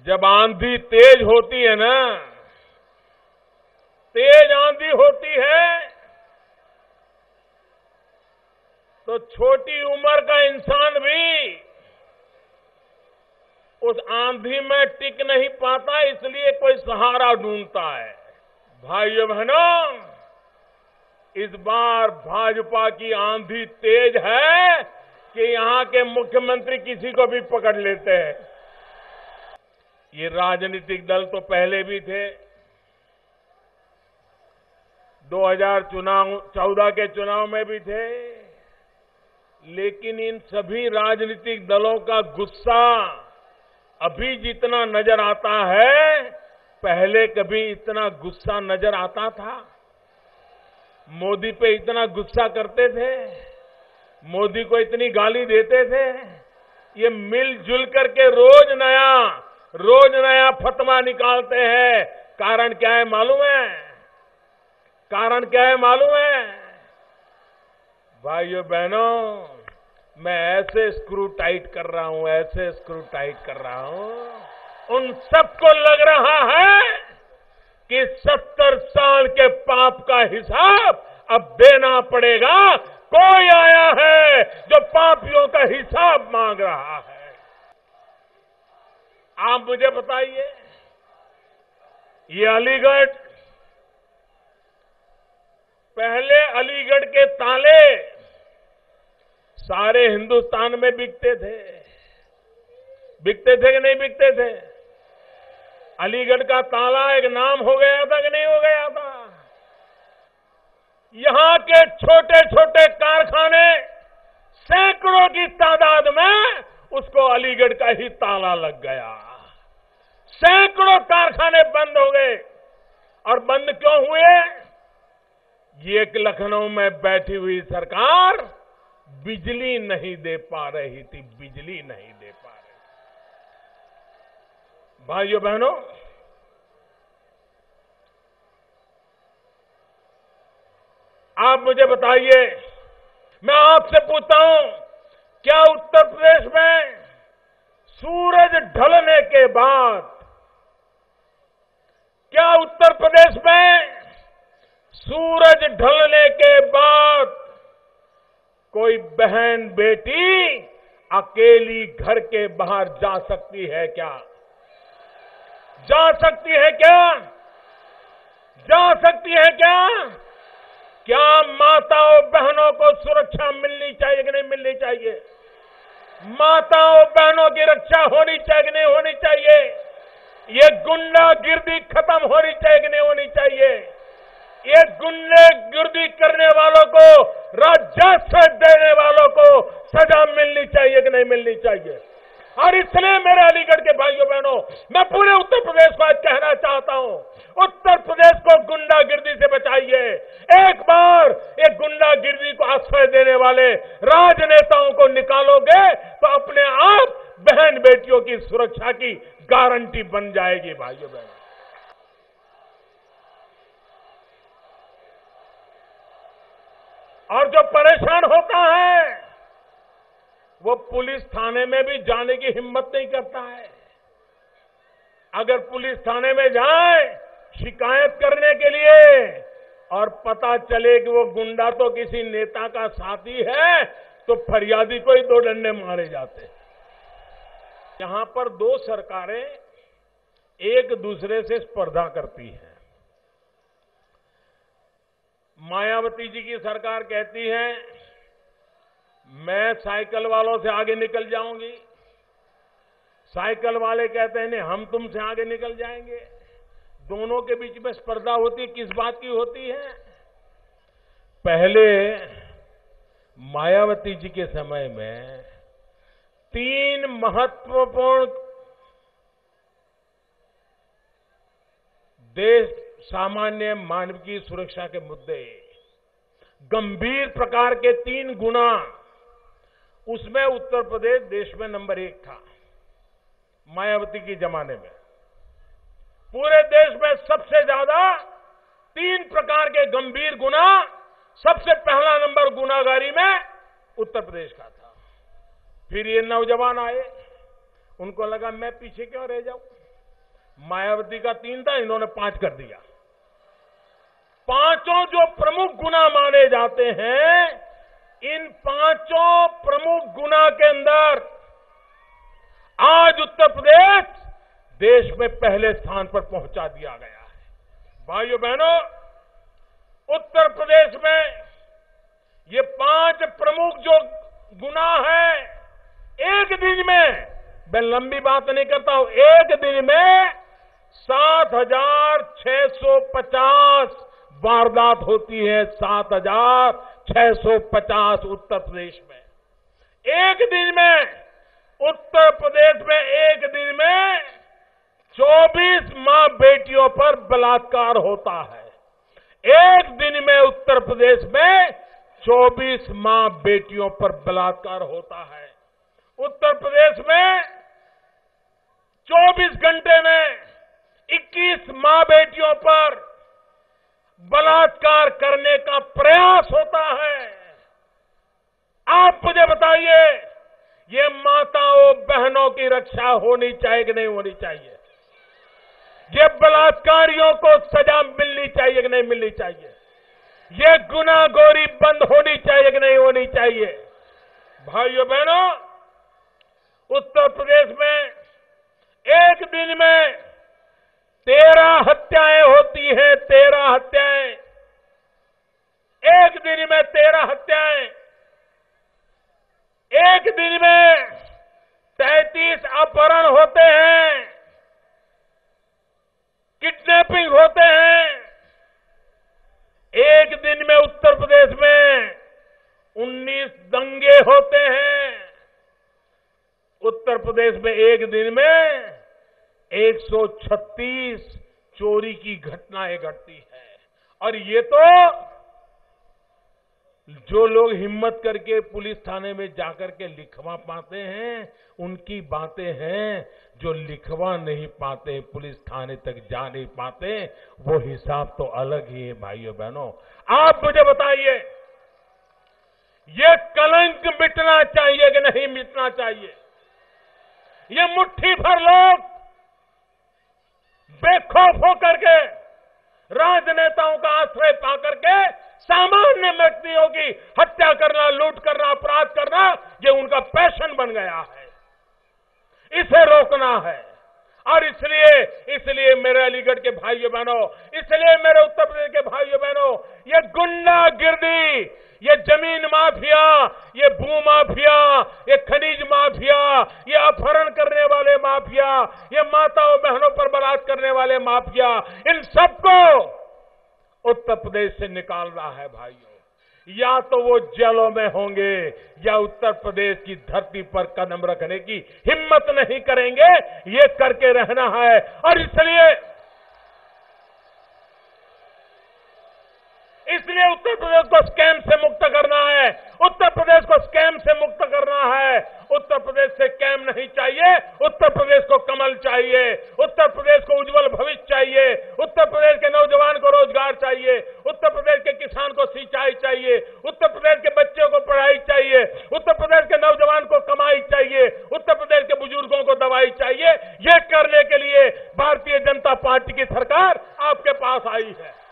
जब आंधी तेज होती है ना, तेज आंधी होती है, तो छोटी उम्र का इंसान भी उस आंधी में टिक नहीं पाता, इसलिए कोई सहारा ढूंढता है। भाइयों बहनों, इस बार भाजपा की आंधी तेज है कि यहां के मुख्यमंत्री किसी को भी पकड़ लेते हैं। ये राजनीतिक दल तो पहले भी थे, 2014 के चुनाव में भी थे, लेकिन इन सभी राजनीतिक दलों का गुस्सा अभी जितना नजर आता है, पहले कभी इतना गुस्सा नजर आता था? मोदी पे इतना गुस्सा करते थे, मोदी को इतनी गाली देते थे। ये मिलजुल करके रोज नया फतवा निकालते हैं। कारण क्या है मालूम है? कारण क्या है मालूम है? भाइयों बहनों, मैं ऐसे स्क्रू टाइट कर रहा हूं, ऐसे स्क्रू टाइट कर रहा हूं, उन सबको लग रहा है कि 70 साल के पाप का हिसाब अब देना पड़ेगा। कोई आया है जो पापियों का हिसाब मांग रहा है। आप मुझे बताइए, ये अलीगढ़, पहले अलीगढ़ के ताले सारे हिंदुस्तान में बिकते थे कि नहीं बिकते थे? अलीगढ़ का ताला एक नाम हो गया था कि नहीं हो गया था? यहां के छोटे छोटे कारखाने सैकड़ों की तादाद में, उसको अलीगढ़ का ही ताला लग गया। सैकड़ों कारखाने बंद हो गए। और बंद क्यों हुए? ये एक लखनऊ में बैठी हुई सरकार बिजली नहीं दे पा रही थी, बिजली नहीं दे पा रही। भाइयों बहनों, आप मुझे बताइए, मैं आपसे पूछता हूं, क्या उत्तर प्रदेश में सूरज ढलने के बाद, क्या उत्तर प्रदेश में सूरज ढलने के बाद कोई बहन बेटी अकेली घर के बाहर जा सकती है क्या? जा सकती है क्या? जा सकती है क्या? क्या माताओं बहनों को सुरक्षा मिलनी चाहिए कि नहीं मिलनी चाहिए? माताओं बहनों की रक्षा होनी चाहिए कि नहीं होनी चाहिए? ये गुंडागिर्दी खत्म होनी चाहिए कि नहीं होनी चाहिए? ये गुंडागिर्दी करने वालों को, राजस्व देने वालों को सजा मिलनी चाहिए कि नहीं मिलनी चाहिए? और इसलिए मेरे अलीगढ़ के भाइयों बहनों, मैं पूरे उत्तर प्रदेश को आज कहना चाहता हूं, उत्तर प्रदेश को गुंडागिर्दी से बचाइए। एक बार ये गुंडागिर्दी को आश्रय देने वाले राजनेताओं को निकालोगे तो अपने आप बहन बेटियों की सुरक्षा की गारंटी बन जाएगी। भाइयों बहनों, और जो परेशान होता है वो पुलिस थाने में भी जाने की हिम्मत नहीं करता है। अगर पुलिस थाने में जाए शिकायत करने के लिए और पता चले कि वो गुंडा तो किसी नेता का साथी है, तो फरियादी को ही 2 डंडे मारे जाते हैं। यहां पर 2 सरकारें एक दूसरे से स्पर्धा करती हैं। मायावती जी की सरकार कहती है मैं साइकिल वालों से आगे निकल जाऊंगी, साइकिल वाले कहते हैं नहीं हम तुमसे आगे निकल जाएंगे। दोनों के बीच में स्पर्धा होती है, किस बात की होती है? पहले मायावती जी के समय में 3 महत्वपूर्ण देश सामान्य मानव की सुरक्षा के मुद्दे, गंभीर प्रकार के 3 गुना, उसमें उत्तर प्रदेश देश में नंबर 1 था। मायावती के जमाने में पूरे देश में सबसे ज्यादा 3 प्रकार के गंभीर गुना, सबसे पहला नंबर गुनाहगारी में उत्तर प्रदेश का था। फिर ये नौजवान आए, उनको लगा मैं पीछे क्यों रह जाऊं, मायावती का 3 था, इन्होंने 5 कर दिया। पांचों जो प्रमुख गुना माने जाते हैं, इन पांचों प्रमुख गुना के अंदर आज उत्तर प्रदेश देश में पहले स्थान पर पहुंचा दिया गया है। भाइयों बहनों, उत्तर प्रदेश में ये 5 प्रमुख जो गुना है, एक दिन में, मैं लंबी बात नहीं करता हूं, एक दिन में 7,650 वारदात होती है। 7,650 उत्तर प्रदेश में एक दिन में। उत्तर प्रदेश में एक दिन में 24 मां बेटियों पर बलात्कार होता है। एक दिन में उत्तर प्रदेश में 24 मां बेटियों पर बलात्कार होता है। उत्तर प्रदेश में 24 घंटे में 21 मां बेटियों पर बलात्कार करने का प्रयास होता है। आप मुझे बताइए, ये माताओं बहनों की रक्षा होनी चाहिए कि नहीं होनी चाहिए? ये बलात्कारियों को सजा मिलनी चाहिए कि नहीं मिलनी चाहिए? ये गुनाहगारी बंद होनी चाहिए कि नहीं होनी चाहिए? भाइयों बहनों, उत्तर प्रदेश में एक दिन में 13 हत्याएं होती हैं। 13 हत्याएं, एक दिन में 13 हत्याएं। एक दिन में 33 अपहरण होते हैं, किडनैपिंग होते हैं। एक दिन में उत्तर प्रदेश में 19 दंगे होते हैं। उत्तर प्रदेश में एक दिन में 136 चोरी की घटनाएं घटती है। और ये तो जो लोग हिम्मत करके पुलिस थाने में जाकर के लिखवा पाते हैं, उनकी बातें हैं। जो लिखवा नहीं पाते, पुलिस थाने तक जा नहीं पाते, वो हिसाब तो अलग ही है। भाइयों बहनों, आप मुझे बताइए, ये कलंक मिटना चाहिए कि नहीं मिटना चाहिए? ये मुट्ठी भर लोग बेखौफ होकर के, राजनेताओं का आश्रय पाकर के सामान्य व्यक्तियों की हत्या करना, लूट करना, अपराध करना, ये उनका पैशन बन गया है। इसे रोकना है। और इसलिए मेरे अलीगढ़ के भाइयों बहनों, इसलिए मेरे उत्तर प्रदेश के भाइयों बहनों, ये गुंडागिर्दी, ये जमीन माफिया, ये भू माफिया, ये खनिज माफिया, ये अपहरण करने वाले माफिया, ये माताओं बहनों पर बलात्कार करने वाले माफिया, इन सबको उत्तर प्रदेश से निकालना है। भाइयों, या तो वो जेलों में होंगे या उत्तर प्रदेश की धरती पर कदम रखने की हिम्मत नहीं करेंगे। ये करके रहना है। और इसलिए उत्तर प्रदेश को स्कैम से मुक्त करना है। उत्तर प्रदेश को स्कैम से मुक्त करना है। उत्तर प्रदेश से स्कैम नहीं चाहिए। उत्तर प्रदेश को कमल चाहिए। उत्तर प्रदेश को उज्जवल भविष्य चाहिए। उत्तर प्रदेश के नौजवान को रोजगार चाहिए। उत्तर प्रदेश के किसान को सिंचाई चाहिए। उत्तर प्रदेश के बच्चों को पढ़ाई चाहिए। उत्तर प्रदेश के नौजवान को कमाई चाहिए। उत्तर प्रदेश के बुजुर्गों को दवाई चाहिए। ये करने के लिए भारतीय जनता पार्टी की सरकार आपके पास आई है।